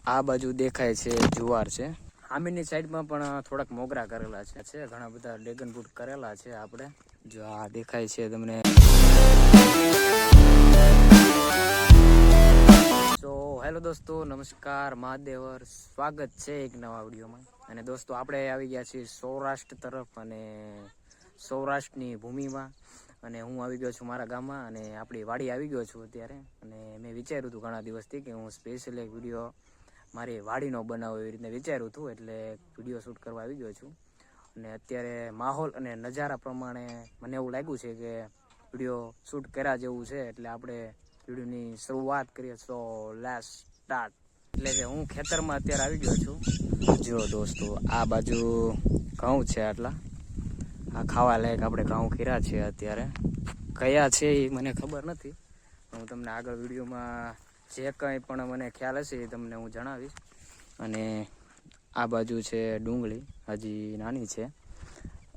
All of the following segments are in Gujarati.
આ બાજુ દેખાય છે જુવાર છે. સામેની સાઈડમાં પણ થોડાક મોગરા કરેલા છે. ઘણા બધા ડ્રેગન ફ્રૂટ કરેલા છે આપણે. જો આ દેખાય છે તમને. સો હેલો દોસ્તો, નમસ્કાર, મહાદેવર, સ્વાગત છે એક નવા વિડીયોમાં. અને દોસ્તો આપણે આવી ગયા છીએ સૌરાષ્ટ્ર તરફ અને સૌરાષ્ટ્રની ભૂમિમાં. અને હું આવી ગયો છું મારા ગામમાં અને આપણી વાડી આવી ગયો છું અત્યારે. અને મેં વિચાર્યું હતું ઘણા દિવસથી કે હું સ્પેશિયલ એક વિડીયો મારી વાડીનો બનાવો એવી રીતે વિચાર્યું હતું, એટલે વિડીયો શૂટ કરવા આવી ગયો છું. અને અત્યારે માહોલ અને નજારા પ્રમાણે મને એવું લાગ્યું છે કે વિડીયો શૂટ કર્યા જેવું છે, એટલે આપણે વિડીયોની શરૂઆત કરીએ. So let's start. એટલે કે હું ખેતરમાં અત્યારે આવી ગયો છું. જો દોસ્તો આ બાજુ ઘઉં છે, આટલા આ ખાવા લાયક આપણે ઘઉં ખીરા છે. અત્યારે કયા છે એ મને ખબર નથી, હું તમને આગળ વિડીયોમાં જે કંઈ પણ મને ખ્યાલ હશે એ તમને હું જણાવીશ. અને આ બાજુ છે ડુંગળી, હજી નાની છે.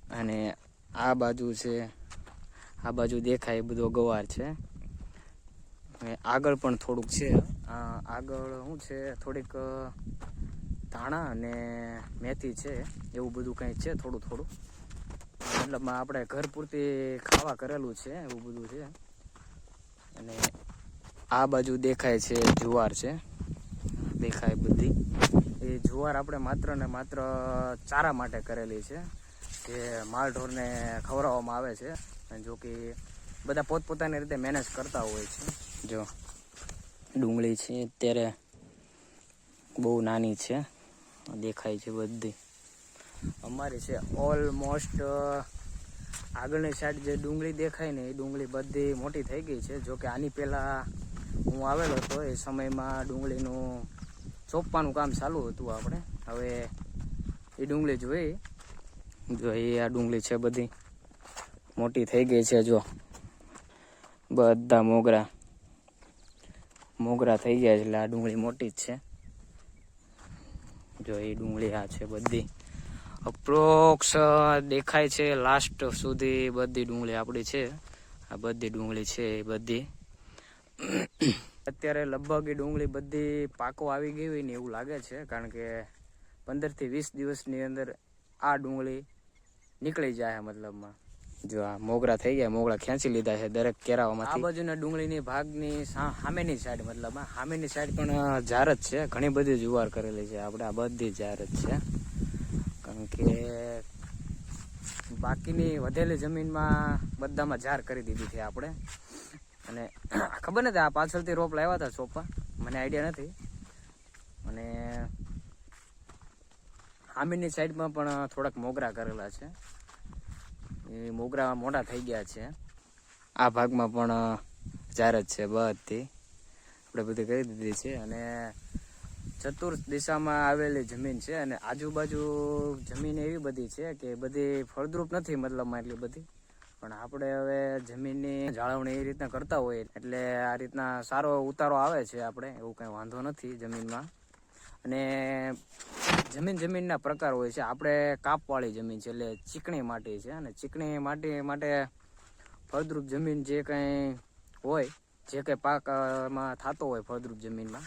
અને આ બાજુ છે, આ બાજુ દેખાય બધો ગવાર છે. આગળ પણ થોડુંક છે. આગળ શું છે, થોડીક ધાણા અને મેથી છે, એવું બધું કંઈ છે થોડું થોડું. મતલબમાં આપણે ઘર પૂરતી ખાવા કરેલું છે એવું બધું છે. અને આ બાજુ દેખાય છે જુવાર છે, દેખાય બધી. એ જુવાર આપણે માત્ર ને માત્ર ચારા માટે કરેલી છે, જે માલઢોરને ખવડાવવામાં આવે છે. જો કે બધા પોતપોતાની રીતે મેનેજ કરતા હોય છે. જો ડુંગળી છે અત્યારે બહુ નાની છે, દેખાય છે બધી અમારી છે. ઓલમોસ્ટ આગળની સાઈડ જે ડુંગળી દેખાય ને એ ડુંગળી બધી મોટી થઈ ગઈ છે. જો કે આની પહેલાં હું આવેલો હતો એ સમયમાં ડુંગળીનું ચોપવાનું કામ ચાલુ હતું આપણે. હવે એ ડુંગળી જોઈ, જો એ આ ડુંગળી છે બધી મોટી થઈ ગઈ છે. જો બધા મોગરા થઈ ગયા છે, એટલે આ ડુંગળી મોટી જ છે. જો એ ડુંગળી આ છે બધી અપ્રોક્સ દેખાય છે લાસ્ટ સુધી બધી ડુંગળી આપણી છે. આ બધી ડુંગળી છે એ બધી અત્યારે લગભગ એ ડુંગળી બધી પાકો આવી ગઈ હોય ને એવું લાગે છે, કારણ કે 15 થી 20 દિવસની અંદર આ ડુંગળી નીકળી જાય. મતલબમાં જો આ મોગરા થઈ ગયા, મોગરા ખેંચી લીધા છે દરેક કેરાઓમાં. આ બાજુના ડુંગળીની ભાગની સામેની સાઈડ, મતલબમાં સામેની સાઈડ પણ જાર જ છે. ઘણી બધી જુવાર કરેલી છે આપણે, આ બધી જાર જ છે. કારણ કે બાકીની વધેલી જમીનમાં બધામાં જાર કરી દીધી છે આપણે. અને ખબર નથી આ પાછળથી રોપ લાવ્યા હતા સોપા, મને આઈડિયા નથી. અને સામેની સાઈડમાં પણ થોડાક મોગરા કરેલા છે, એ મોગરા મોટા થઈ ગયા છે. આ ભાગમાં પણ જાર જ છે બધી, આપણે બધી કરી દીધી છે. અને ચતુર્થ દિશામાં આવેલી જમીન છે, અને આજુબાજુ જમીન એવી બધી છે કે બધી ફળદ્રુપ નથી મતલબમાં એટલી બધી. પણ આપણે હવે જમીનની જાળવણી એ રીતના કરતા હોય એટલે આ રીતના સારો ઉતારો આવે છે આપણે, એવું કંઈ વાંધો નથી જમીનમાં. અને જમીનના પ્રકાર હોય છે. આપણે કાપવાળી જમીન છે એટલે ચીકણી માટી છે, અને ચીકણી માટી માટે ફળદ્રુપ જમીન જે કંઈ હોય, જે કંઈ પાકમાં થતો હોય ફળદ્રુપ જમીનમાં,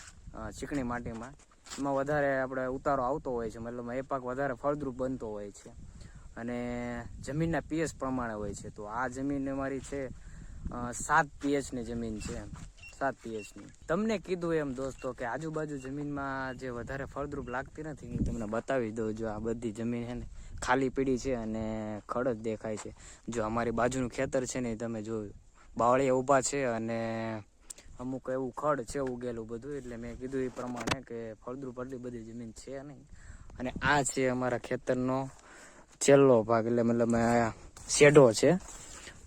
ચીકણી માટીમાં, એમાં વધારે આપણે ઉતારો આવતો હોય છે. મતલબ એ પાક વધારે ફળદ્રુપ બનતો હોય છે. અને જમીનના પીએચ પ્રમાણે હોય છે. તો આ જમીન અમારી છે 7 પીએચની જમીન છે, 7 પીએચની. તમને કીધું એમ દોસ્તો કે આજુબાજુ જમીનમાં જે વધારે ફળદ્રુપ લાગતી નથી, હું તમને બતાવી દઉં. જો આ બધી જમીન છે ને ખાલી પીડી છે અને ખડ જ દેખાય છે. જો અમારી બાજુનું ખેતર છે ને તમે જોયું, બાવળિયા ઊભા છે અને અમુક એવું ખડ છે ઉગેલું બધું. એટલે મેં કીધું એ પ્રમાણે કે ફળદ્રુપ એટલી બધી જમીન છે નહીં. અને આ છે અમારા ખેતરનો છેલ્લો ભાગ, એટલે મતલબ શેઢો છે.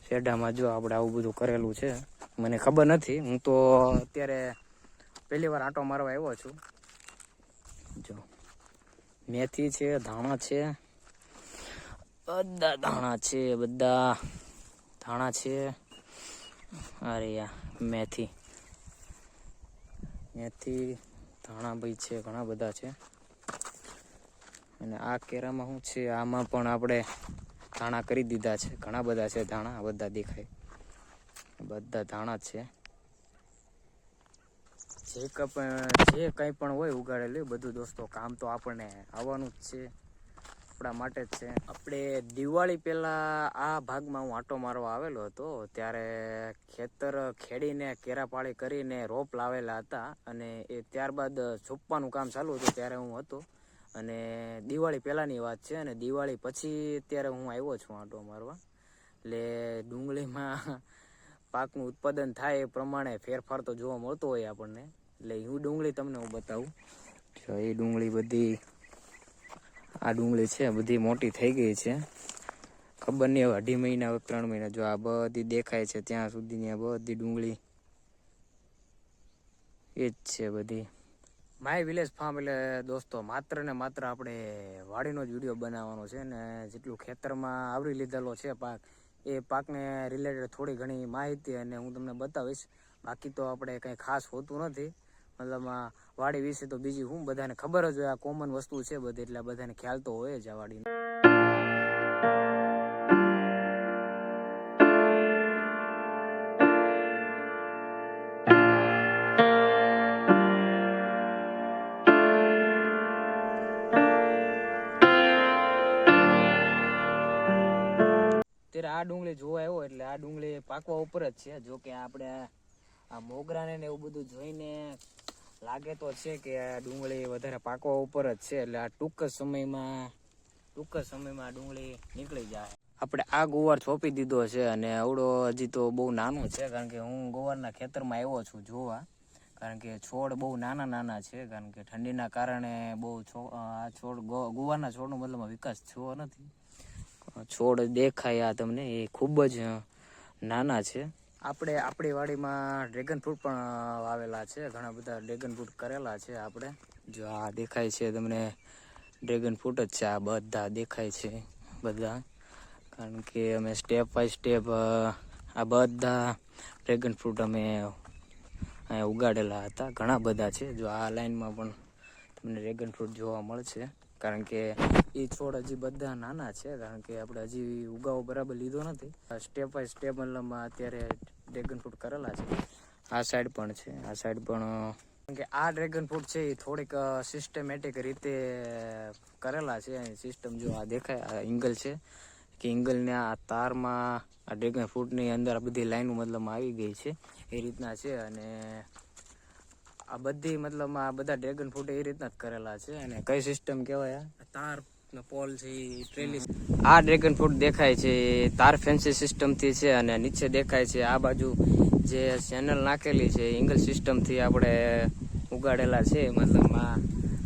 શેઢામાં જો આપણે આવું બધું કરેલું છે. મને ખબર નથી, હું તો અત્યારે પહેલી વાર આંટો મારવા આવ્યો છું. જો મેથી છે, ધાણા છે, બધા ધાણા છે, બધા ધાણા છે. અરે યાર મેથી ધાણા ભાઈ છે, ઘણા બધા છે. અને આ કેરામાં શું છે, આમાં પણ આપણે ધાણા કરી દીધા છે. ઘણા બધા છે ધાણા, બધા દેખાય, બધા ધાણા છે. જે કંઈ પણ હોય ઉગાડેલું બધું દોસ્તો કામ તો આપણને આવવાનું જ છે, આપણા માટે જ છે. આપણે દિવાળી પહેલાં આ ભાગમાં હું આંટો મારવા આવેલો હતો, ત્યારે ખેતર ખેડીને કેરાપાળી કરીને રોપ લાવેલા હતા, અને એ ત્યારબાદ છોપવાનું કામ ચાલુ હતું ત્યારે હું હતો. અને દિવાળી પહેલાંની વાત છે, અને દિવાળી પછી અત્યારે હું આવ્યો છું આંટો મારવા. એટલે ડુંગળીમાં પાકનું ઉત્પાદન થાય એ પ્રમાણે ફેરફાર તો જોવા મળતો હોય આપણને. એટલે હું ડુંગળી તમને હું બતાવું. જો એ ડુંગળી બધી, આ ડુંગળી છે બધી મોટી થઈ ગઈ છે. ખબર નહીં હવે 2.5 મહિના 3 મહિના, જો આ બધી દેખાય છે ત્યાં સુધીની આ બધી ડુંગળી એ જ છે બધી. માય વિલેજ ફાર્મ એટલે દોસ્તો માત્ર ને માત્ર આપણે વાડીનો જ વિડીયો બનાવવાનો છે, ને જેટલું ખેતરમાં આવરી લીધેલો છે પાક, એ પાકને રિલેટેડ થોડી ઘણી માહિતી અને હું તમને બતાવીશ. બાકી તો આપણે કંઈ ખાસ હોતું નથી, મતલબ વાડી વિશે તો બીજી હું બધાને ખબર જ હોય, આ કોમન વસ્તુ છે બધી, એટલે બધાને ખ્યાલ તો હોય જ આ વાડીનો. અત્યારે આ ડુંગળી જોવા આવ્યો એટલે આ ડુંગળી પાકવા ઉપર જ છે. જો કે આપણે આ મોગરાને ને એવું બધું જોઈને લાગે તો છે કે આ ડુંગળી વધારે પાકવા ઉપર જ છે, એટલે આ ટૂંક જ સમયમાં આ ડુંગળી નીકળી જાય. આપણે આ ગુવાર છોપી દીધો છે, અને આવડો હજી તો બહુ નાનો છે, કારણ કે હું ગુવારના ખેતરમાં આવ્યો છું જોવા, કારણ કે છોડ બહુ નાના છે, કારણ કે ઠંડીના કારણે બહુ આ છોડ ગુવારના છોડનો મતલબ વિકાસ થયો નથી. છોડ દેખાય આ તમને, એ ખૂબ જ નાના છે. આપણે આપણી વાડીમાં ડ્રેગન ફ્રૂટ પણ વાવેલા છે, ઘણા બધા ડ્રેગન ફ્રૂટ કરેલા છે આપણે. જો આ દેખાય છે તમને ડ્રેગન ફ્રૂટ જ છે, આ બધા દેખાય છે બધા, કારણ કે અમે સ્ટેપ બાય સ્ટેપ આ બધા ડ્રેગન ફ્રૂટ અમે અહીંયા ઉગાડેલા હતા. ઘણા બધા છે, જો આ લાઈનમાં પણ તમને ડ્રેગન ફ્રૂટ જોવા મળશે, કારણ કે એ છોડ હજી બધા નાના છે, કારણ કે આપણે હજી ઉગાવો બરાબર લીધો નથી. સ્ટેપ બાય સ્ટેપ મતલબમાં અત્યારે ડ્રેગન ફ્રૂટ કરેલા છે. આ સાઈડ પણ છે, આ સાઈડ પણ, કારણ કે આ ડ્રેગન ફ્રૂટ છે એ થોડીક સિસ્ટમેટિક રીતે કરેલા છે. સિસ્ટમ જો આ દેખાય, આ એંગલ છે કે એંગલને આ તારમાં આ ડ્રેગન ફ્રૂટની અંદર આ બધી લાઈનો મતલબમાં આવી ગઈ છે, એ રીતના છે. અને આ બધી મતલબ આ બધા ડ્રેગન ફ્રૂટ એ રીતના જ કરેલા છે. અને કઈ સિસ્ટમ કહેવાય, તાર પોલ છે એ ટ્રેલિસ. આ ડ્રેગન ફ્રૂટ દેખાય છે તાર ફેન્સી સિસ્ટમથી છે, અને નીચે દેખાય છે આ બાજુ જે ચેનલ નાખેલી છે એંગલ સિસ્ટમથી આપણે ઉગાડેલા છે. મતલબ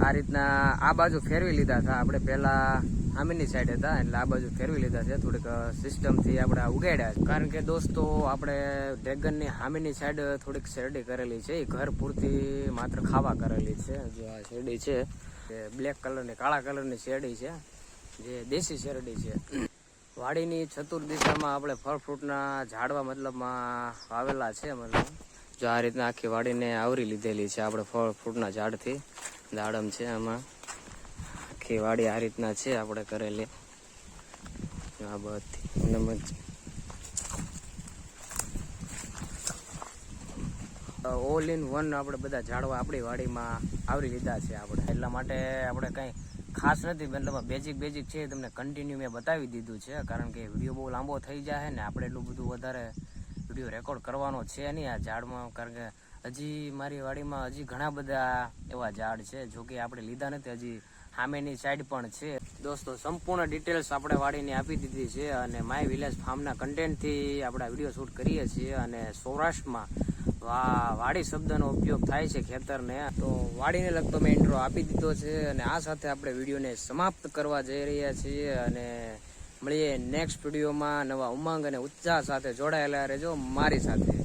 આ રીતના આ બાજુ ફેરવી લીધા હતા આપણે, પહેલાં સામેની સાઈડ હતા એટલે આ બાજુ ફેરવી લીધા છે, થોડીક સિસ્ટમથી આપણે ઉગાડ્યા છે. કારણ કે દોસ્તો આપણે ડ્રેગનની સામેની સાઈડ થોડીક શેરડી કરેલી છે, એ ઘર પૂરતી માત્ર ખાવા કરેલી છે. જે આ શેરડી છે એ બ્લેક કલરની, કાળા કલરની શેરડી છે, જે દેશી શેરડી છે. વાડીની ચતુર્દિશામાં આપણે ફળ ફ્રૂટના ઝાડવા મતલબમાં વાવેલા છે. મતલબ જો આ રીતના આખી વાડીને આવરી લીધેલી છે આપણે ફળ ફ્રૂટના ઝાડથી. દાડમ છે આમાં, આખી વાડી આ રીતના છે આપણે કરેલી. આ બધી ઓલ ઇન વન આપણે બધા ઝાડવા આપણી વાડીમાં આવરી લીધા છે આપણે. એટલા માટે આપણે કંઈ ખાસ નથી, મતલબ બેઝિક છે તમને કન્ટિન્યુ મેં બતાવી દીધું છે, કારણ કે વિડીયો બહુ લાંબો થઈ જાય ને આપણે એટલું બધું વધારે વિડીયો રેકોર્ડ કરવાનો છે નહીં આ ઝાડમાં, કારણ કે હજી મારી વાડીમાં હજી ઘણા બધા એવા ઝાડ છે, જો કે આપણે લીધા નથી, હજી સામેની સાઈડ પણ છે. દોસ્તો સંપૂર્ણ ડિટેલ્સ આપણે વાડીને આપી દીધી છે, અને માય વિલેજ ફાર્મના કન્ટેન્ટથી આપણે વિડીયો શૂટ કરીએ છીએ. અને સૌરાષ્ટ્રમાં વાડી શબ્દનો ઉપયોગ થાય છે ખેતરને, તો વાડીને લગતો મેં ઇન્ટ્રો આપી દીધો છે. અને આ સાથે આપણે વિડીયોને સમાપ્ત કરવા જઈ રહ્યા છીએ, અને મળીએ નેક્સ્ટ વિડીયોમાં નવા ઉમંગ અને ઉત્સાહ સાથે. જોડાયેલા રહેજો મારી સાથે.